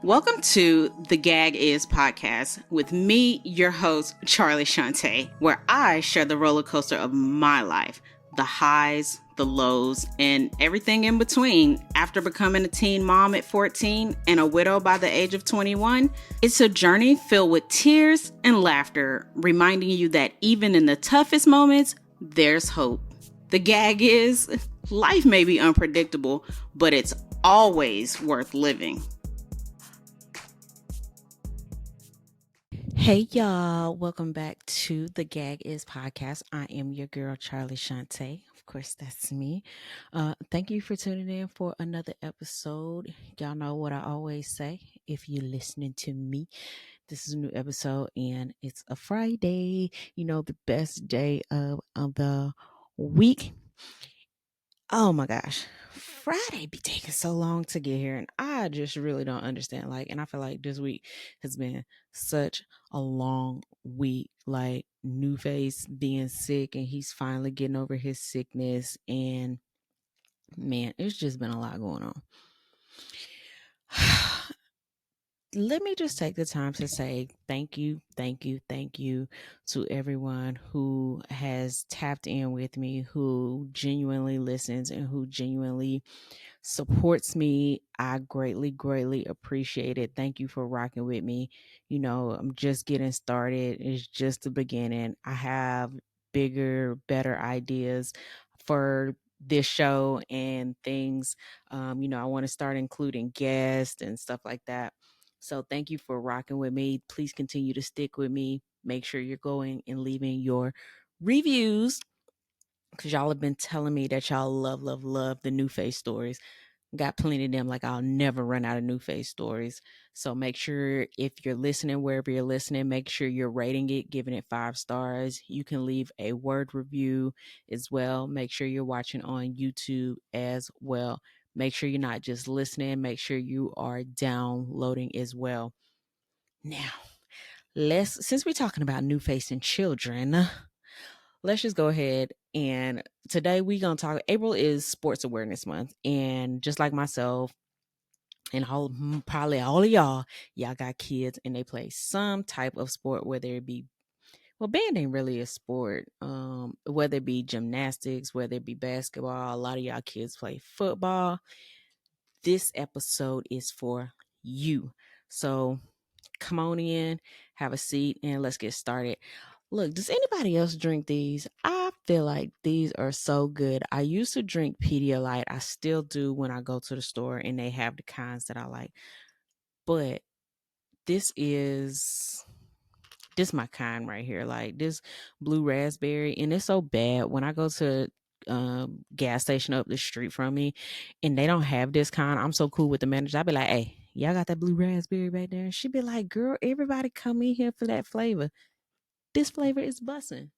Welcome to the Gag Is Podcast with me, your host, Charlie Shante, where I share the roller coaster of my life, the highs, the lows, and everything in between. After becoming a teen mom at 14 and a widow by the age of 21, it's a journey filled with tears and laughter, reminding you that even in the toughest moments, there's hope. The gag is, life may be unpredictable, but it's always worth living. Hey y'all, welcome back to the Gag Is Podcast. I am your girl, Charlie Shante. Of course, that's me. Thank you for tuning in for another episode. Y'all know what I always say. If you're listening to me, this is a new episode and it's a Friday. You know, the best day of the week. Oh my gosh. Friday be taking so long to get here and I just really don't understand. And I feel like this week has been such a long week. Like New Face being sick and he's finally getting over his sickness. And man, it's just been a lot going on. Let me just take the time to say thank you to everyone who has tapped in with me, who genuinely listens and who genuinely supports me. I greatly appreciate it. Thank you for rocking with me. You know, I'm just getting started. It's just the beginning. I have bigger, better ideas for this show and things. I want to start including guests and stuff like that. So thank you for rocking with me. Please continue to stick with me. Make sure you're going and leaving your reviews because y'all have been telling me that y'all love the New Face stories. Got plenty of them. Like I'll never run out of New Face stories. So make sure if you're listening, wherever you're listening, make sure you're rating it, giving it 5 stars. You can leave a word review as well. Make sure you're watching on YouTube as well. Make sure you're not just listening. Make sure you are downloading as well. Now, since we're talking about New Face and children, let's just go ahead and today we're going to talk. April is Sports Awareness Month. And just like myself, and probably all of y'all got kids and they play some type of sport, whether it be, well, band ain't really a sport, whether it be gymnastics, whether it be basketball. A lot of y'all kids play football. This episode is for you. So come on in, have a seat, and let's get started. Look, does anybody else drink these? I feel like these are so good. I used to drink Pedialyte. I still do when I go to the store and they have the kinds that I like. But this is my kind right here. Like this blue raspberry. And it's so bad when I go to gas station up the street from me and they don't have this kind. I'm so cool with the manager. I'll be like, hey, y'all got that blue raspberry right there? And she'd be like, girl, everybody come in here for that flavor. This flavor is bussin'.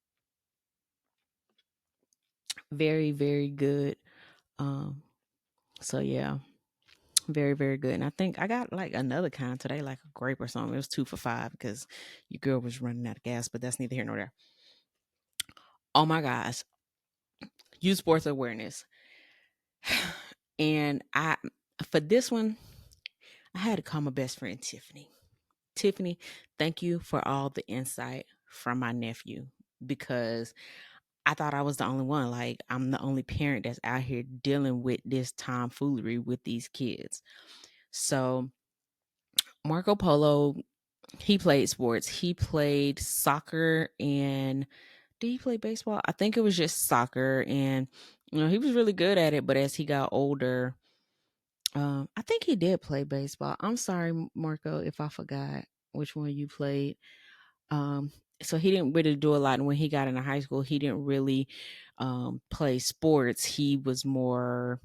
Very, very good. So yeah, very good. And I think I got like another kind today, like a grape or something. It was 2 for $5 because your girl was running out of gas, but that's neither here nor there. Oh my gosh. Youth sports awareness. And for this one, I had to call my best friend Tiffany. Tiffany, thank you for all the insight from my nephew because I thought I was the only one. Like, I'm the only parent that's out here dealing with this tomfoolery with these kids. So, Marco Polo, he played sports. He played soccer and did he play baseball? I think it was just soccer. And, he was really good at it. But as he got older, I think he did play baseball. I'm sorry, Marco, if I forgot which one you played. So he didn't really do a lot. And when he got into high school, he didn't really play sports. He was more,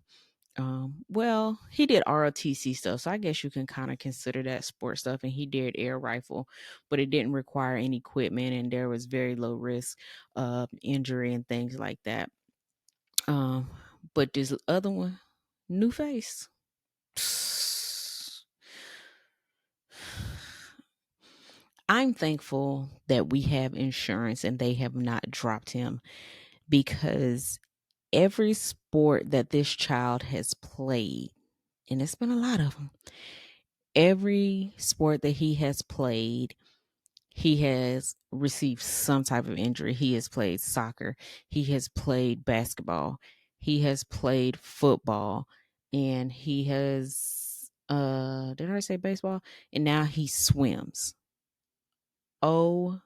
he did ROTC stuff. So I guess you can kind of consider that sports stuff. And he did air rifle, but it didn't require any equipment. And there was very low risk of injury and things like that. But this other one, New Face. I'm thankful that we have insurance and they have not dropped him because every sport that this child has played, and it's been a lot of them, Every sport that he has played, he has received some type of injury. He has played soccer, he has played basketball, he has played football, and he has did I say baseball? And now he swims. OMG.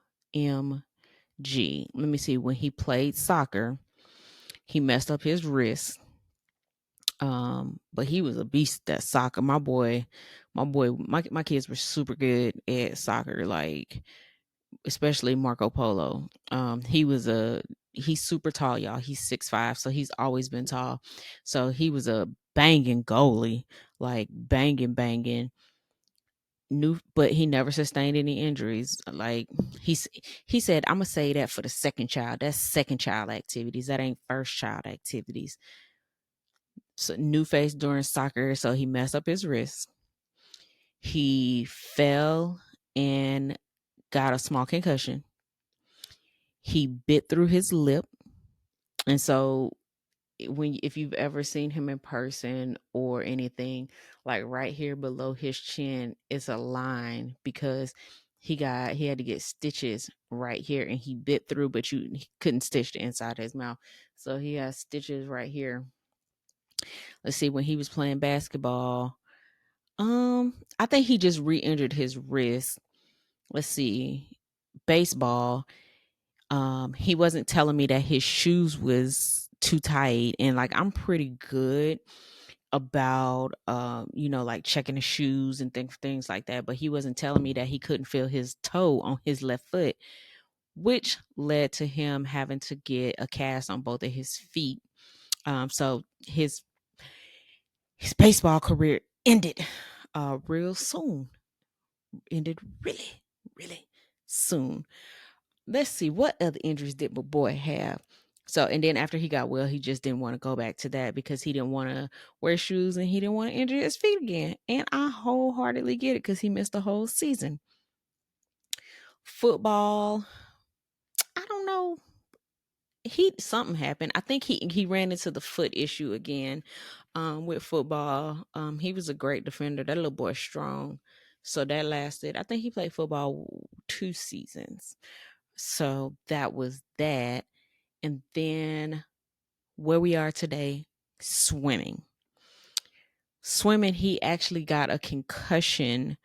Let me see. When he played soccer, he messed up his wrist. But he was a beast at soccer. My kids were super good at soccer, like especially Marco Polo. He's super tall, y'all. He's 6'5", so he's always been tall. So he was a banging goalie, like banging. New, but he never sustained any injuries. Like he said, I'm gonna say that for the second child. That's second child activities. That ain't first child activities. So new face during soccer, so he messed up his wrist. He fell and got a small concussion. He bit through his lip, and so if you've ever seen him in person or anything, like right here below his chin is a line because he had to get stitches right here, and he bit through, but he couldn't stitch the inside of his mouth, so he has stitches right here. Let's see, when he was playing basketball, I think he just re-injured his wrist. Let's see, baseball. He wasn't telling me that his shoes was too tight, and like I'm pretty good about like checking the shoes and things like that, but he wasn't telling me that he couldn't feel his toe on his left foot, which led to him having to get a cast on both of his feet. So his baseball career ended real soon. Ended really soon. Let's see, what other injuries did my boy have? So, and then after he got well, he just didn't want to go back to that because he didn't want to wear shoes and he didn't want to injure his feet again. And I wholeheartedly get it because he missed the whole season. Football, I don't know. Something happened. I think he ran into the foot issue again with football. He was a great defender. That little boy's strong. So that lasted. I think he played football 2 seasons. So that was that. And then where we are today, swimming. Swimming, he actually got a concussion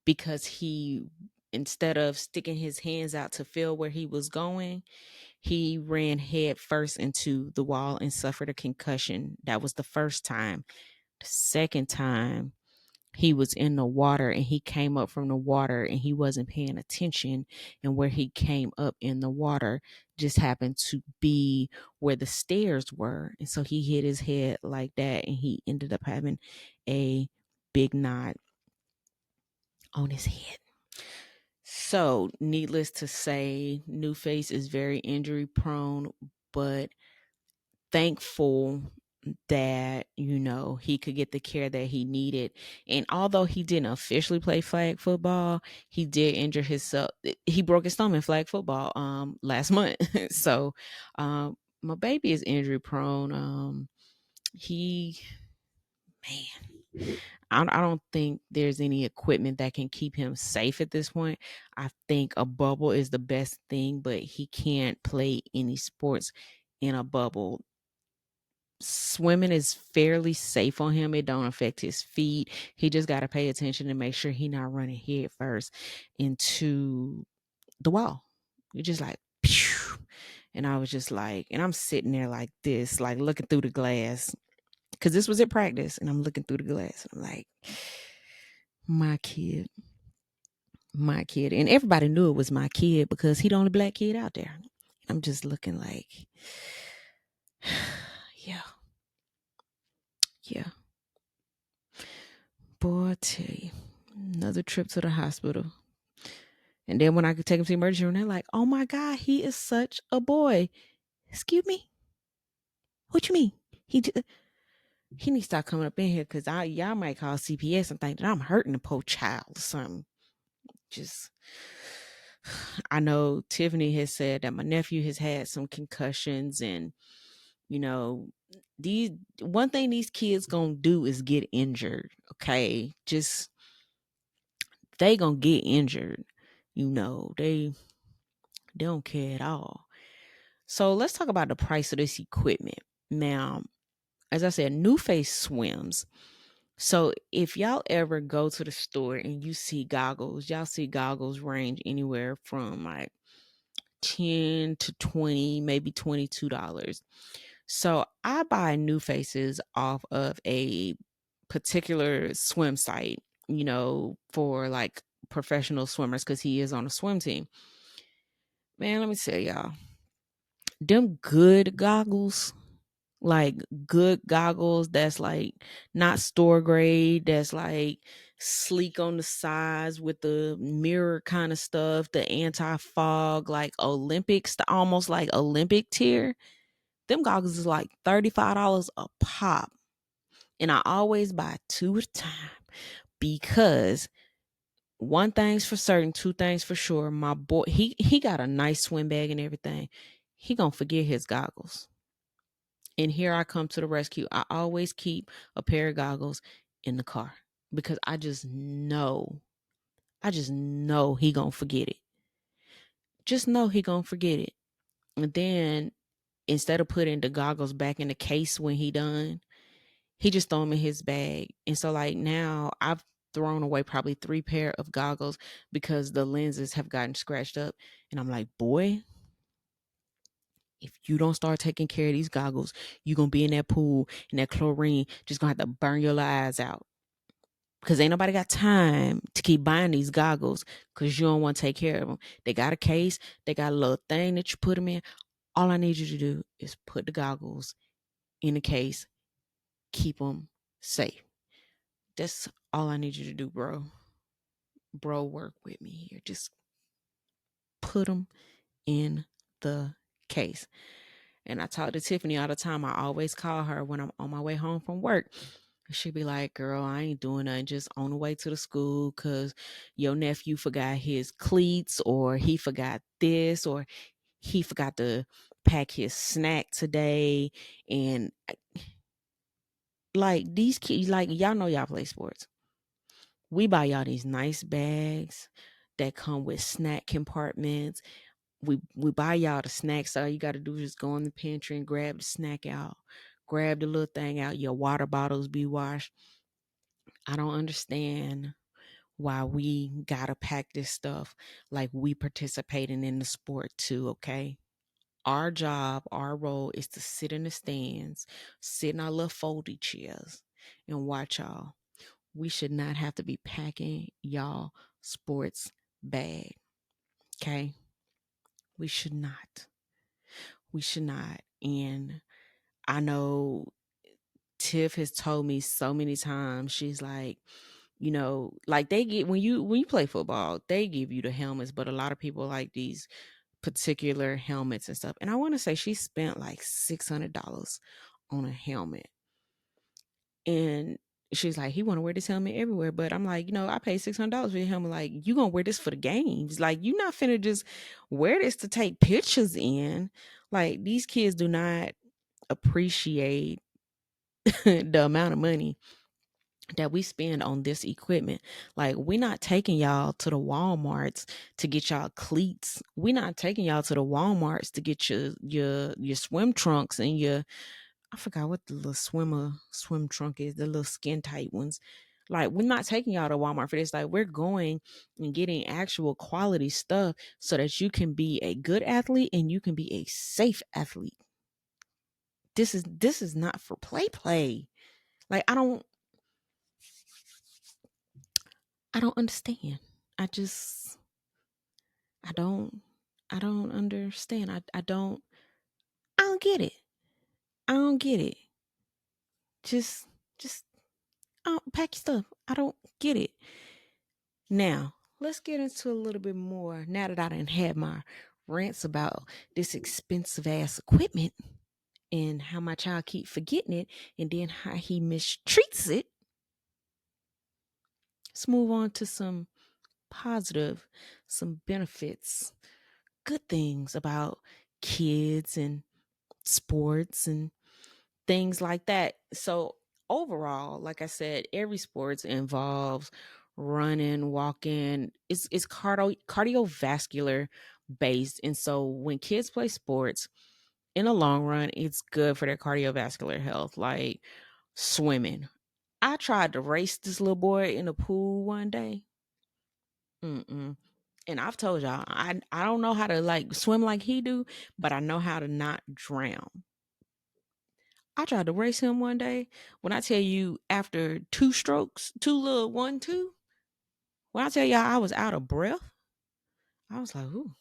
because instead of sticking his hands out to feel where he was going, he ran head first into the wall and suffered a concussion. That was the first time. The second time, he was in the water and he came up from the water and he wasn't paying attention, and where he came up in the water just happened to be where the stairs were, and so he hit his head like that and he ended up having a big knot on his head. So needless to say, New Face is very injury prone, but thankful that he could get the care that he needed. And although he didn't officially play flag football, he did injure himself. He broke his thumb in flag football last month. So my baby is injury prone. He man, I don't think there's any equipment that can keep him safe at this point. I think a bubble is the best thing, but he can't play any sports in a bubble. Swimming is fairly safe on him. It don't affect his feet. He just got to pay attention and make sure he not running head first into the wall. You're just like, pew. And I was just like, and I'm sitting there like this, like looking through the glass, because this was at practice, and I'm looking through the glass. And I'm like, my kid, and everybody knew it was my kid because he the only black kid out there. I'm just looking like, yeah. Boy, I tell you, another trip to the hospital. And then when I could take him to the emergency room, they're like, oh my God, he is such a boy. Excuse me? What you mean? He needs to start coming up in here because y'all might call CPS and think that I'm hurting the poor child or something. Just, I know Tiffany has said that my nephew has had some concussions, and these one thing these kids gonna do is get injured. Okay, just they gonna get injured. They don't care at all. So let's talk about the price of this equipment. Now, as I said, New Face swims. So if y'all ever go to the store and you see goggles, y'all see goggles range anywhere from like 10 to 20, maybe $22. So I buy New Faces off of a particular swim site, for like professional swimmers because he is on a swim team. Man, let me tell y'all, them good goggles, like good goggles that's like not store grade, that's like sleek on the sides with the mirror kind of stuff, the anti-fog, like Olympics, almost like Olympic tier. Them goggles is like $35 a pop. And I always buy two at a time because one thing's for certain, two things for sure. My boy, he got a nice swim bag and everything. He gonna forget his goggles. And here I come to the rescue. I always keep a pair of goggles in the car because I just know he gonna forget it. Just know he gonna forget it. And then instead of putting the goggles back in the case when he done, he just throw them in his bag. And so like now I've thrown away probably 3 pair of goggles because the lenses have gotten scratched up. And I'm like, boy, if you don't start taking care of these goggles, you're gonna be in that pool and that chlorine just gonna have to burn your eyes out. Because ain't nobody got time to keep buying these goggles because you don't want to take care of them. They got a case, they got a little thing that you put them in. All I need you to do is put the goggles in the case, keep them safe. That's all I need you to do, bro. Bro, work with me here. Just put them in the case. And I talk to Tiffany all the time. I always call her when I'm on my way home from work. She'd be like, girl, I ain't doing nothing, just on the way to the school because your nephew forgot his cleats, or he forgot this, or he forgot to pack his snack today. And like these kids, like y'all know y'all play sports. We buy y'all these nice bags that come with snack compartments. We buy y'all the snacks. So all you got to do is just go in the pantry and grab the snack out, grab the little thing out. Your water bottles be washed. I don't understand why we gotta pack this stuff like we participating in the sport too. Okay, our job, our role is to sit in the stands, sit in our little foldy chairs, and watch y'all. We should not have to be packing y'all sports bag. Okay, we should not. We should not. And I know Tiff has told me so many times, she's like, like they get when you play football, they give you the helmets, but a lot of people like these particular helmets and stuff. And I want to say she spent like $600 on a helmet. And she's like, he want to wear this helmet everywhere. But I'm like, I paid $600 for your helmet. Like, you gonna wear this for the games. Like, you not finna just wear this to take pictures in. Like, these kids do not appreciate the amount of money that we spend on this equipment. Like, we're not taking y'all to the Walmarts to get y'all cleats. We're not taking y'all to the Walmarts to get your swim trunks and your, I forgot what the little swim trunk is, the little skin tight ones. Like, we're not taking y'all to Walmart for this. Like, we're going and getting actual quality stuff so that you can be a good athlete and you can be a safe athlete. This is not for play. Like, I don't understand. I just I don't I don't understand. I don't get it. I don't get it. Just pack your stuff. I don't get it. Now, let's get into a little bit more. Now that I done had my rants about this expensive ass equipment and how my child keep forgetting it and then how he mistreats it, let's move on to some positive, some benefits, good things about kids and sports and things like that. So overall, like I said, every sports involves running, walking. It's cardiovascular based. And so when kids play sports, in the long run, it's good for their cardiovascular health, like swimming. I tried to race this little boy in the pool one day. Mm-mm. And I've told y'all, I don't know how to like swim like he do, but I know how to not drown. I tried to race him one day. When I tell you, after two strokes, two little 1, 2, when I tell y'all I was out of breath, I was like, ooh,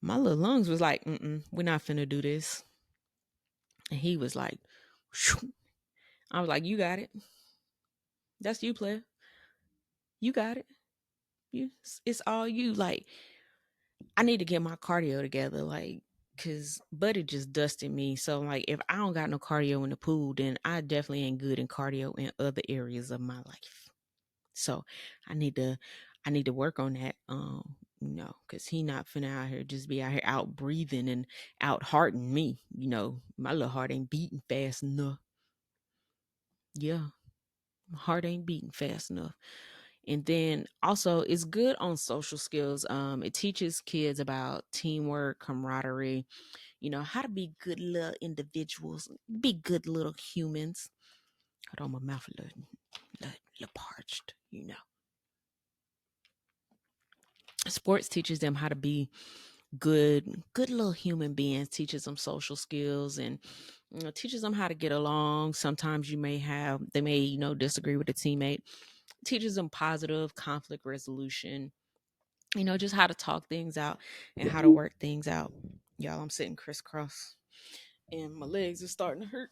my little lungs was like, we're not finna do this. And he was like, shoo. I was like, you got it. That's you, player. You got it. It's all you. Like, I need to get my cardio together, like, cause Buddy just dusted me. So like, if I don't got no cardio in the pool, then I definitely ain't good in cardio in other areas of my life. So I need to, I need to work on that. Cause he not finna out here just be out here out breathing and out hearting me. My little heart ain't beating fast enough. Yeah, my heart ain't beating fast enough. And then also it's good on social skills. It teaches kids about teamwork, camaraderie, how to be good little individuals, be good little humans. Hold on, my mouth a little parched. Sports teaches them how to be good little human beings, teaches them social skills, and teaches them how to get along. Sometimes they may disagree with a teammate. Teaches them positive conflict resolution, just how to talk things out and how to work things out. Y'all, I'm sitting crisscross and my legs are starting to hurt.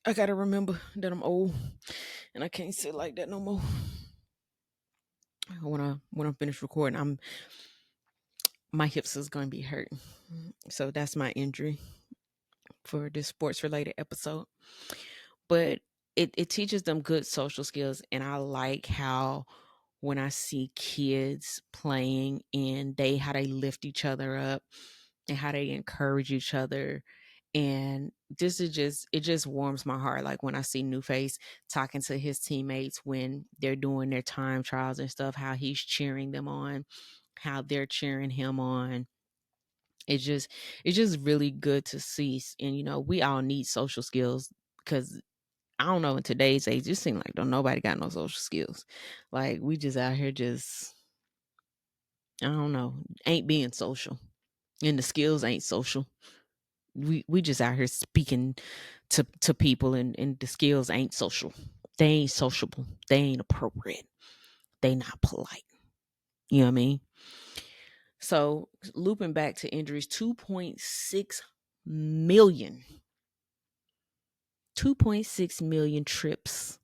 I gotta remember that I'm old and I can't sit like that no more. When I finish recording, my hips is gonna be hurt. So that's my injury for this sports related episode. But it teaches them good social skills, and I like how when I see kids playing and how they lift each other up and how they encourage each other. And this is it just warms my heart. Like when I see New Face talking to his teammates when they're doing their time trials and stuff, how he's cheering them on, how they're cheering him on. It's just really good to see. And we all need social skills because I don't know, in today's age, it seems like don't nobody got no social skills. Like we just out here just, I don't know, ain't being social. And the skills ain't social. We just out here speaking to people, and the skills ain't social. They ain't sociable. They ain't appropriate. They not polite. You know what I mean? So looping back to injuries, 2.6 million 2.6 million trips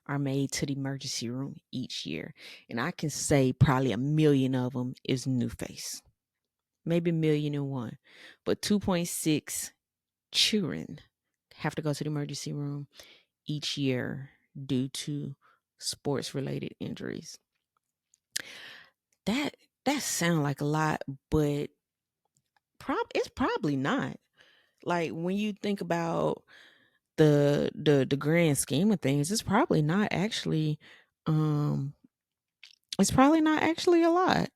are made to the emergency room each year. And I can say probably a million of them is New Face. Maybe a million and one. But 2.6 children have to go to the emergency room each year due to sports related injuries. That sounds like a lot, but it's probably not. Like when you think about the grand scheme of things, um it's probably not actually a lot.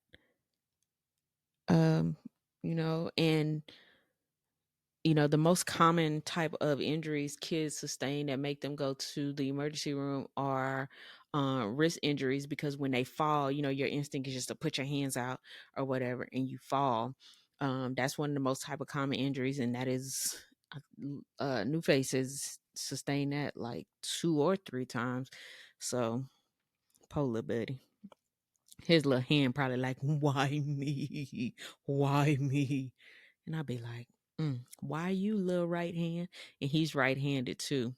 Um, and the most common type of injuries kids sustain that make them go to the emergency room are wrist injuries, because when they fall, your instinct is just to put your hands out or whatever, and you fall. That's one of the most type of common injuries, and that is New Faces sustain that like 2 or 3 times. So, poor little buddy. His little hand probably like, why me? Why me? And I'll be like, why you, little right hand? And he's right-handed too,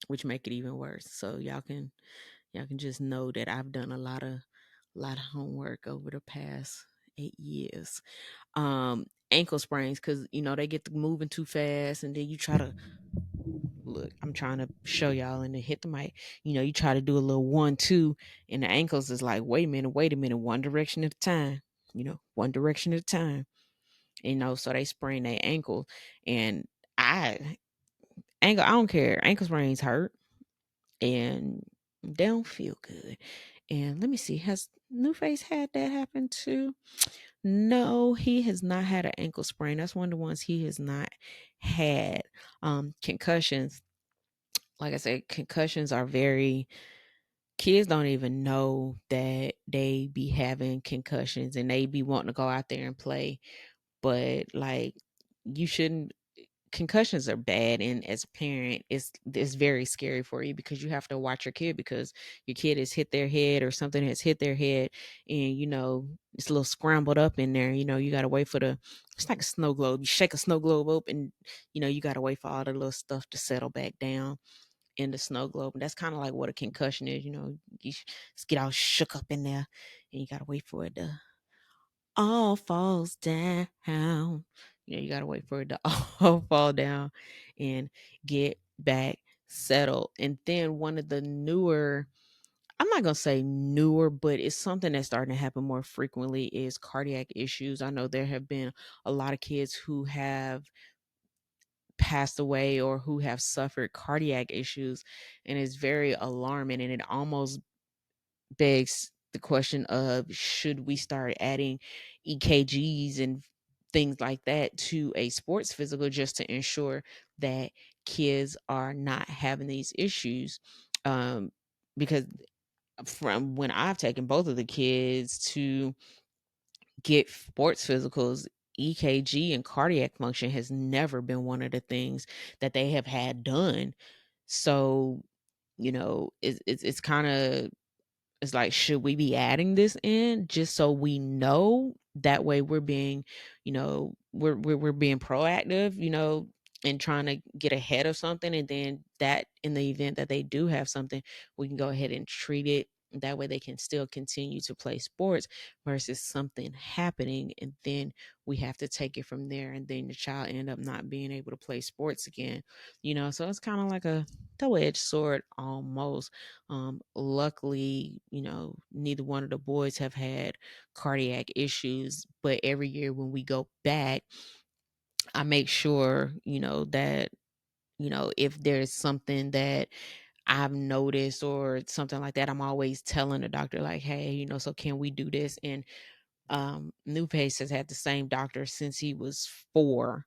which make it even worse. So y'all can just know that I've done a lot of homework over the past 8 years. Ankle sprains, because they get to moving too fast, and then you try to look. I'm trying to show y'all and to hit the mic. You try to do a little 1, 2, and the ankles is like, wait a minute, one direction at a time. One direction at a time. So they sprain their ankle, and I I don't care. Ankle sprains hurt, and They don't feel good. And let me see, has Newface had that happen too? No, he has not had an ankle sprain. That's one of the ones he has not had. Concussions, like I said, concussions are very, kids don't even know that they be having concussions and they be wanting to go out there and play. But like, you shouldn't, concussions are bad, and as a parent it's very scary for you because you have to watch your kid, because your kid has hit their head or something has hit their head, and it's a little scrambled up in there. You got to wait for the, it's like a snow globe, you shake a snow globe open, you got to wait for all the little stuff to settle back down in the snow globe. And that's kind of like what a concussion is. Just get all shook up in there, and you got to wait for it to all falls down. You got to wait for it to all fall down and get back settled. And then one of the newer, I'm not going to say newer, but it's something that's starting to happen more frequently, is cardiac issues. I know there have been a lot of kids who have passed away or who have suffered cardiac issues, and it's very alarming, and it almost begs the question of, should we start adding EKGs and things like that to a sports physical just to ensure that kids are not having these issues? Because from when I've taken both of the kids to get sports physicals, EKG and cardiac function has never been one of the things that they have had done. So, it's kind of, it's like, should we be adding this in just so we know? That way we're being, we're being proactive, and trying to get ahead of something. And then that in the event that they do have something, we can go ahead and treat it. That way they can still continue to play sports, versus something happening and then we have to take it from there, and then the child end up not being able to play sports again. So it's kind of like a double-edged sword almost. Luckily, neither one of the boys have had cardiac issues, but every year when we go back, I make sure, that, if there's something that I've noticed or something like that, I'm always telling the doctor, like, hey, so can we do this? And New Pace has had the same doctor since he was 4.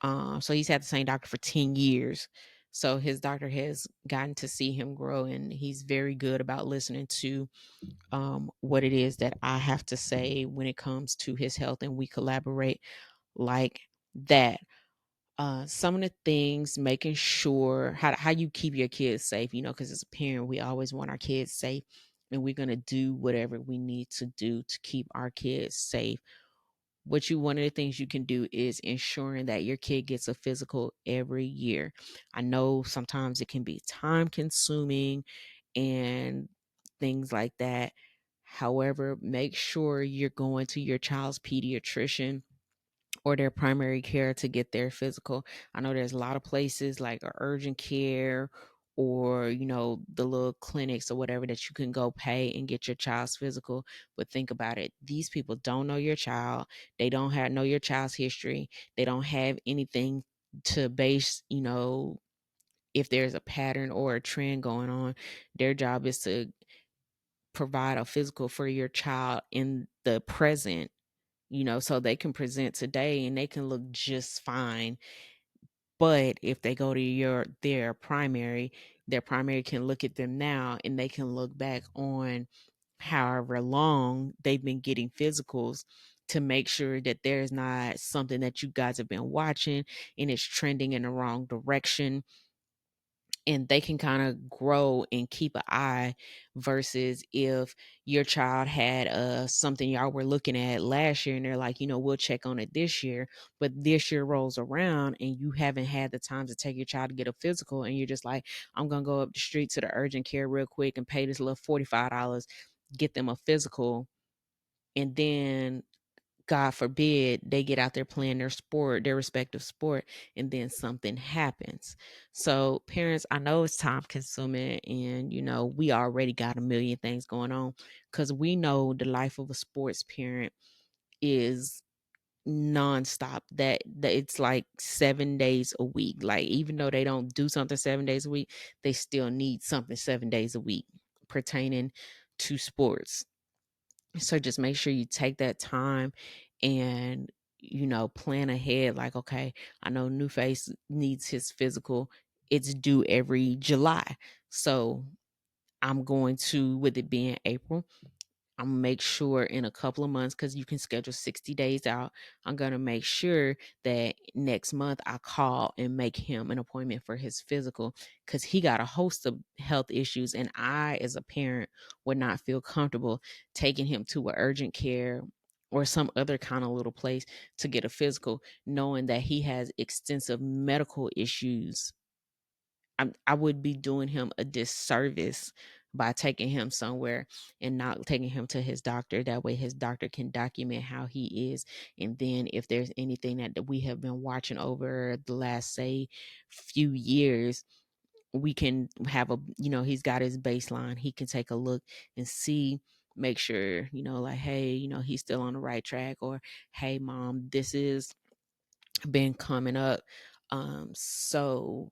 So he's had the same doctor for 10 years. So his doctor has gotten to see him grow, and he's very good about listening to what it is that I have to say when it comes to his health, and we collaborate like that. Some of the things, making sure how you keep your kids safe, because as a parent, we always want our kids safe, and we're going to do whatever we need to do to keep our kids safe. One of the things you can do is ensuring that your kid gets a physical every year. I know sometimes it can be time consuming and things like that. However, make sure you're going to your child's pediatrician or their primary care to get their physical. I know there's a lot of places like urgent care, or the little clinics or whatever, that you can go pay and get your child's physical. But think about it, these people don't know your child. They don't know your child's history. They don't have anything to base, if there's a pattern or a trend going on. Their job is to provide a physical for your child in the present, so they can present today and they can look just fine. But if they go to their primary can look at them now, and they can look back on however long they've been getting physicals, to make sure that there's not something that you guys have been watching and it's trending in the wrong direction, and they can kind of grow and keep an eye. Versus if your child had something y'all were looking at last year, and they're like, we'll check on it this year, but this year rolls around and you haven't had the time to take your child to get a physical, and you're just like, I'm gonna go up the street to the urgent care real quick and pay this little $45, get them a physical, and then God forbid they get out there playing their respective sport, and then something happens. So, parents, I know it's time consuming, and we already got a million things going on, because we know the life of a sports parent is nonstop. That it's like 7 days a week. Like, even though they don't do something 7 days a week, they still need something 7 days a week. pertaining to sports. So just make sure you take that time and, plan ahead. Like, okay, I know New Face needs his physical. It's due every July. So I'm going to, with it being April, I'm gonna make sure in a couple of months, because you can schedule 60 days out. I'm gonna make sure that next month I call and make him an appointment for his physical, because he got a host of health issues, and I, as a parent, would not feel comfortable taking him to a urgent care or some other kind of little place to get a physical, knowing that he has extensive medical issues. I would be doing him a disservice by taking him somewhere and not taking him to his doctor. That way his doctor can document how he is. And then if there's anything that we have been watching over the last, say, few years, we can have he's got his baseline. He can take a look and see, make sure, like, hey, he's still on the right track, or hey, mom, this is been coming up. So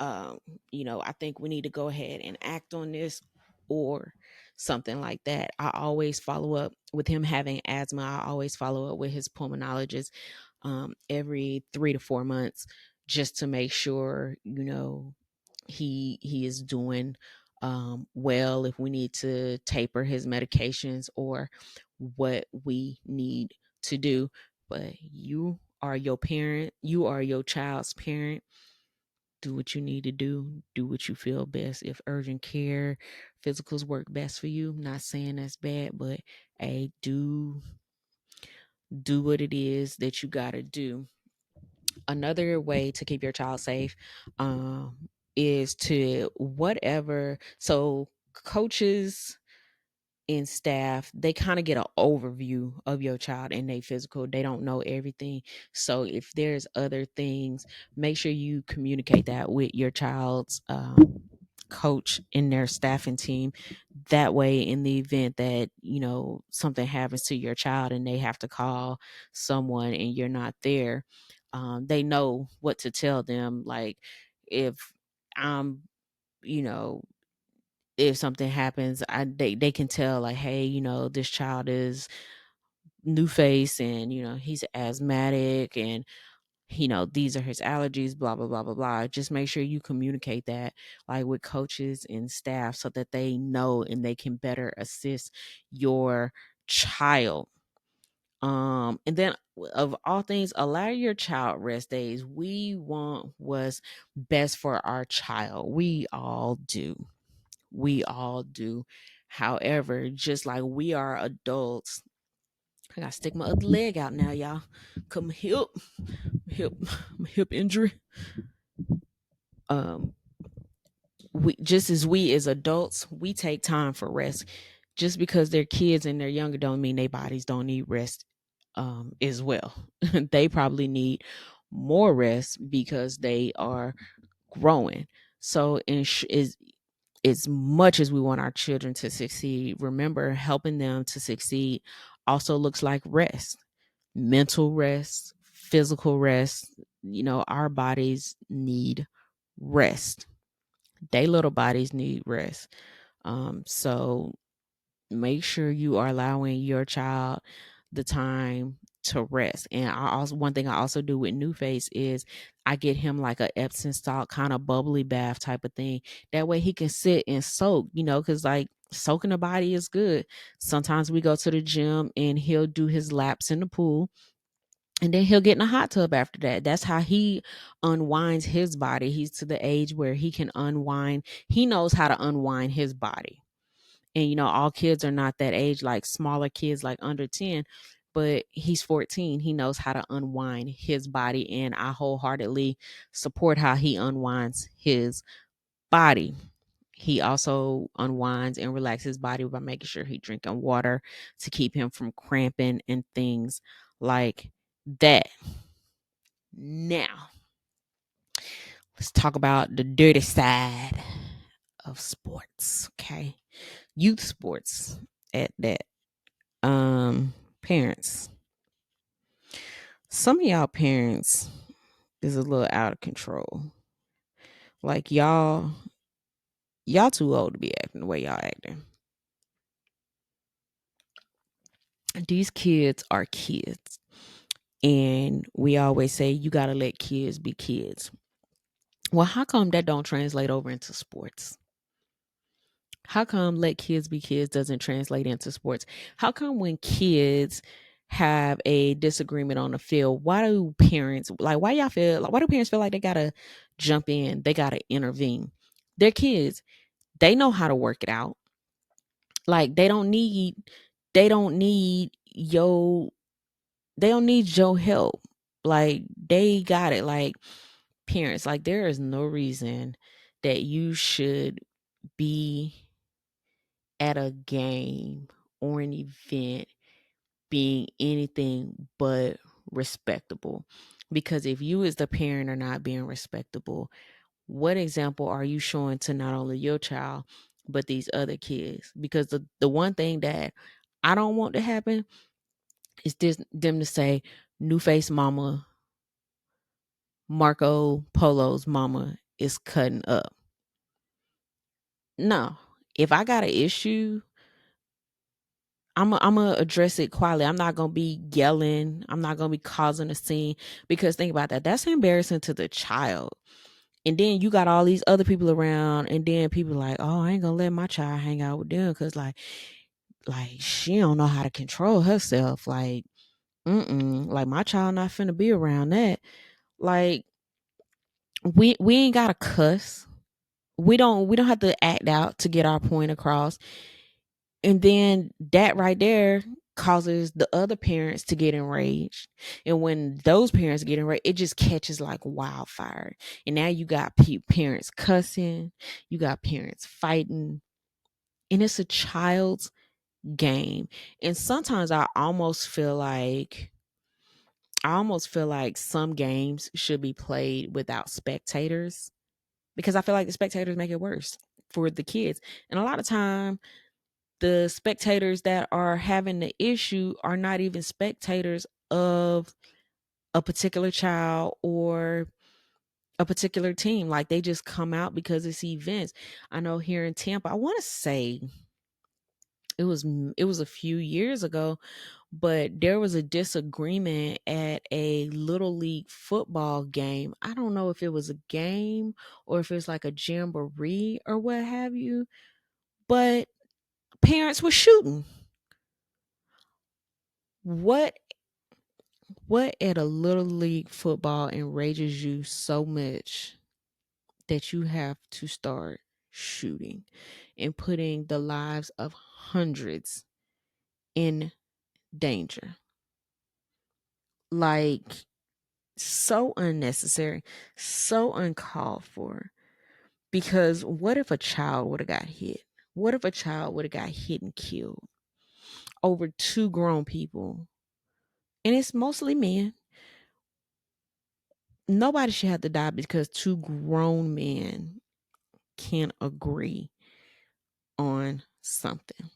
um, I think we need to go ahead and act on this, or something like that. I always follow up with him having asthma. I always follow up with his pulmonologist every 3 to 4 months, just to make sure, he is doing well, if we need to taper his medications or what we need to do. But you are your parent, you are your child's parent. Do what you need to do what you feel best. If urgent care physicals work best for you, I'm not saying that's bad, but hey, do what it is that you got to do. Another way to keep your child safe is to whatever. So coaches and staff, they kind of get an overview of your child and their physical. They don't know everything. So if there's other things, make sure you communicate that with your child's coach and their staffing team. That way, in the event that, something happens to your child and they have to call someone and you're not there, they know what to tell them. Like, if I'm, you know, if something happens, they can tell, like, hey, this child is New Face, and he's asthmatic, and these are his allergies, blah blah blah blah blah. Just make sure you communicate that, like, with coaches and staff, so that they know and they can better assist your child. And then, of all things, allow your child rest days. We want what's best for our child. We all do. However, just like we are adults, I gotta stick my other leg out now, y'all. Come hip, hip injury. Um, we, just as we as adults, we take time for rest. Just because they're kids and they're younger, don't mean their bodies don't need rest. As well, they probably need more rest because they are growing. So, is as much as we want our children to succeed, remember, helping them to succeed also looks like rest, mental rest, physical rest. Our bodies need rest. They little bodies need rest. So make sure you are allowing your child the time to rest. And one thing I also do with New Face is I get him like a Epsom salt kind of bubbly bath type of thing. That way he can sit and soak, because, like, soaking the body is good. Sometimes we go to the gym and he'll do his laps in the pool, and then he'll get in a hot tub after that. That's how he unwinds his body. He's to the age where he can unwind. He knows how to unwind his body. And all kids are not that age, like smaller kids, like under 10, but he's 14. He knows how to unwind his body, and I wholeheartedly support how he unwinds his body. He also unwinds and relaxes his body by making sure he's drinking water to keep him from cramping and things like that. Now, let's talk about the dirty side of sports, okay? Youth sports at that. Parents. Some of y'all parents is a little out of control. Like, y'all Y'all too old to be acting the way y'all acting. These kids are kids. And we always say you got to let kids be kids. Well, how come that don't translate over into sports? How come let kids be kids doesn't translate into sports? How come when kids have a disagreement on the field, why do parents like why y'all feel like why do parents feel like they gotta jump in, they gotta intervene? They're kids. They know how to work it out. Like they don't need your they don't need your help. Like they got it. Like parents, like there is no reason that you should be at a game or an event being anything but respectable. Because if you as the parent are not being respectable, what example are you showing to not only your child but these other kids? Because the one thing that I don't want to happen is this them to say new face mama Marco Polo's mama is cutting up. No. If I got an issue, I'm gonna address it quietly. I'm not gonna be yelling. I'm not gonna be causing a scene because think about that. That's embarrassing to the child. And then you got all these other people around, and then people like, oh, I ain't gonna let my child hang out with them because like she don't know how to control herself. Like my child not finna be around that. Like we ain't gotta cuss. We don't have to act out to get our point across. And then that right there causes the other parents to get enraged. And when those parents get enraged, it just catches like wildfire. And now you got parents cussing, you got parents fighting, and it's a child's game. And sometimes I almost feel like some games should be played without spectators because I feel like the spectators make it worse for the kids. And a lot of time the spectators that are having the issue are not even spectators of a particular child or a particular team. Like they just come out because it's events. I know here in Tampa, I want to say it was a few years ago, but there was a disagreement at a little league football game. I don't know if it was a game or if it's like a jamboree or what have you, but parents were shooting. What What at a little league football enrages you so much that you have to start shooting and putting the lives of hundreds in danger? Like, so unnecessary, so uncalled for. Because what if a child would have got hit? What if a child would have got hit and killed over two grown people? And it's mostly men. Nobody should have to die because two grown men can't agree on something.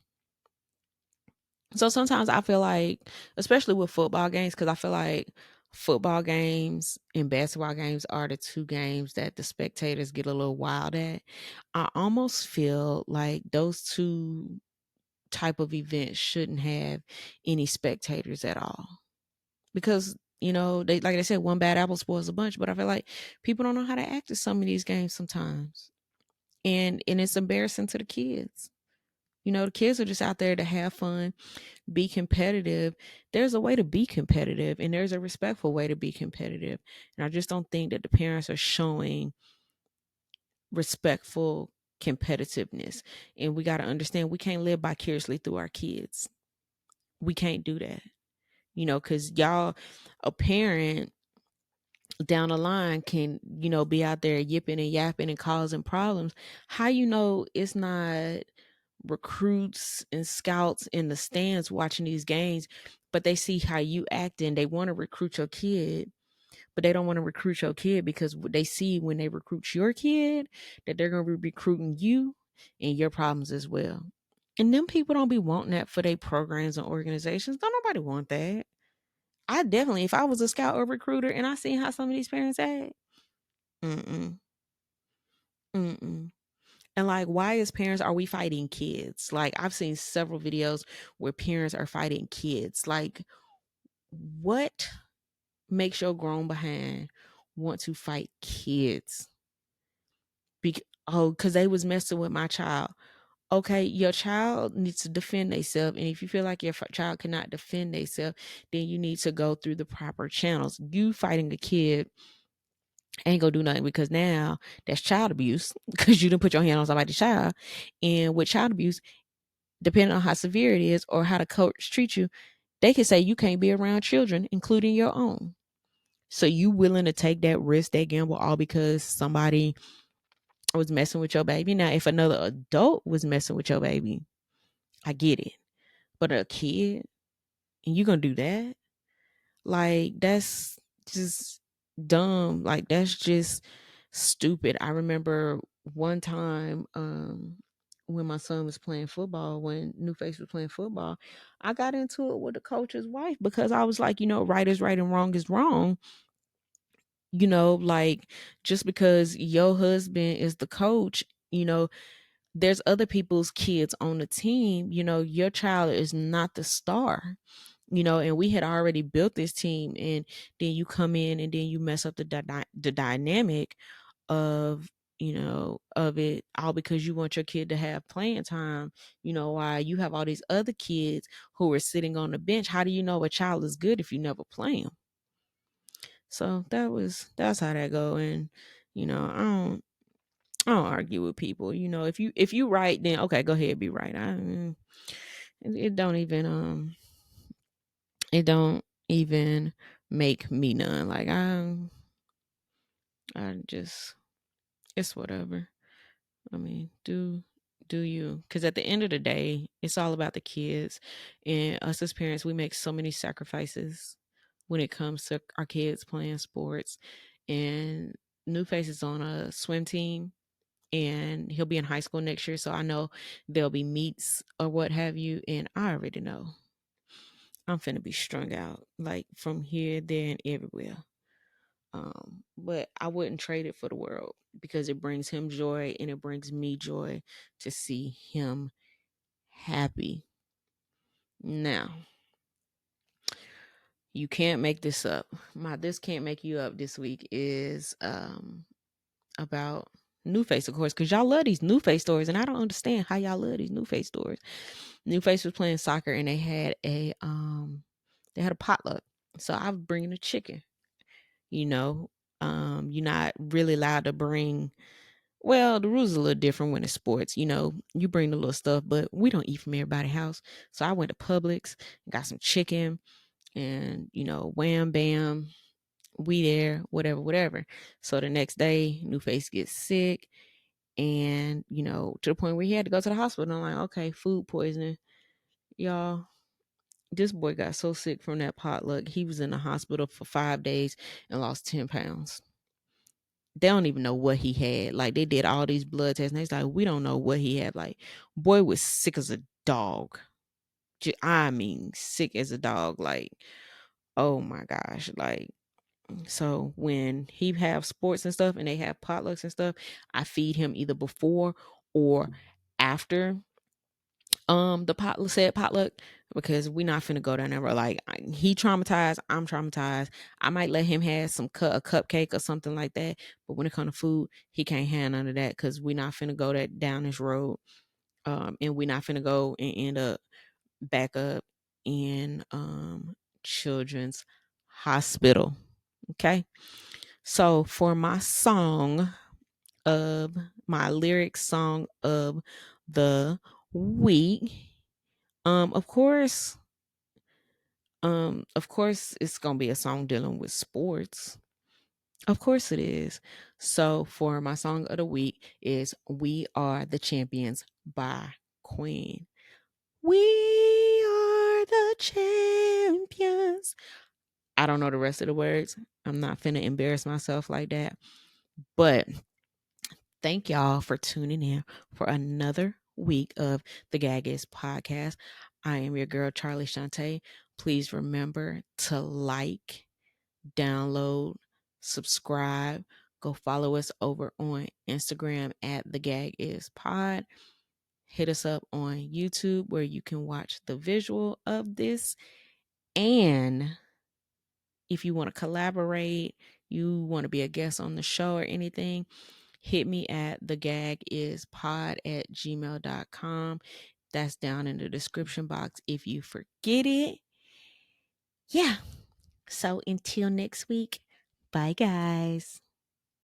So sometimes I feel like, especially with football games, because I feel like football games and basketball games are the two games that the spectators get a little wild at. I almost feel like those two type of events shouldn't have any spectators at all. Because, they like I said, one bad apple spoils a bunch, but I feel like people don't know how to act at some of these games sometimes. And it's embarrassing to the kids. The kids are just out there to have fun, be competitive. There's a way to be competitive and there's a respectful way to be competitive. And I just don't think that the parents are showing respectful competitiveness. And we got to understand we can't live vicariously through our kids. We can't do that. Cuz y'all a parent down the line can, be out there yipping and yapping and causing problems. How it's not recruits and scouts in the stands watching these games, but they see how you acting. They want to recruit your kid, but they don't want to recruit your kid because they see when they recruit your kid that they're going to be recruiting you and your problems as well. And them people don't be wanting that for their programs and organizations. Don't nobody want that. I definitely, if I was a scout or recruiter and I seen how some of these parents act, mm-mm, mm-mm. And like, why as parents are we fighting kids? Like, I've seen several videos where parents are fighting kids. Like, what makes your grown behind want to fight kids? Because they was messing with my child. Okay, your child needs to defend themselves, and if you feel like your child cannot defend themselves, then you need to go through the proper channels. You fighting a kid ain't gonna do nothing, because now that's child abuse because you didn't put your hand on somebody's child. And with child abuse, depending on how severe it is or how the coach treats you, they can say you can't be around children, including your own. So you willing to take that risk, that gamble, all because somebody was messing with your baby? Now, if another adult was messing with your baby, I get it. But a kid, and you gonna do that? Like, that's just dumb. Like, that's just stupid. I remember one time, when my son was playing football, when New Face was playing football, I got into it with the coach's wife because I was like, right is right and wrong is wrong. Like, just because your husband is the coach, you know, there's other people's kids on the team. Your child is not the star. And we had already built this team, and then you come in and then you mess up the dynamic of of it, all because you want your kid to have playing time, while you have all these other kids who are sitting on the bench. How do you know a child is good if you never play them? So that's how that go. And I don't argue with people. If you right, then okay, go ahead, be right. It don't even it don't even make me none. Like, I just, it's whatever. I mean, do you? Because at the end of the day, it's all about the kids, and us as parents, we make so many sacrifices when it comes to our kids playing sports. And New Face is on a swim team, and he'll be in high school next year. So I know there'll be meets or what have you, and I already know I'm finna be strung out, like from here, there, and everywhere. But I wouldn't trade it for the world, because it brings him joy and it brings me joy to see him happy. Now, you can't make this up. My this can't make you up this week is about New Face, of course, because y'all love these New Face stories, and I don't understand how y'all love these New Face stories. New Face was playing soccer, and they had a potluck. So I was bringing a chicken. You know, you're not really allowed to bring. Well, the rules are a little different when it's sports. You bring the little stuff, but we don't eat from everybody's house. So I went to Publix and got some chicken, and wham bam, we there, whatever, whatever. So the next day, New Face gets sick, and to the point where he had to go to the hospital. And I'm like, okay, food poisoning, y'all. This boy got so sick from that potluck. He was in the hospital for 5 days and lost 10 pounds. They don't even know what he had. Like, they did all these blood tests, and they's like, we don't know what he had. Like, boy was sick as a dog. I mean, sick as a dog. Like, oh my gosh. Like, so when he have sports and stuff, and they have potlucks and stuff, I feed him either before or after the potluck, because we not finna go down there. Like, he traumatized, I'm traumatized. I might let him have a cupcake or something like that, but when it comes to food, he can't have none of that, because we not finna go down this road. And we not finna go and end up back up in children's hospital. Okay, so for my lyric song of the week, of course, it's gonna be a song dealing with sports. Of course it is. So for my song of the week is "We Are the Champions" by Queen. We are the champions. I don't know the rest of the words. I'm not finna embarrass myself like that. But thank y'all for tuning in for another week of the Gag Is Podcast. I am your girl, Charlie Shantae. Please remember to like, download, subscribe, Go follow us over on Instagram at the Gag Is Pod. Hit us up on YouTube where you can watch the visual of this. And if you want to collaborate, you want to be a guest on the show or anything, hit me at thegagIsPod@gmail.com. That's down in the description box if you forget it. Yeah. So until next week, bye guys.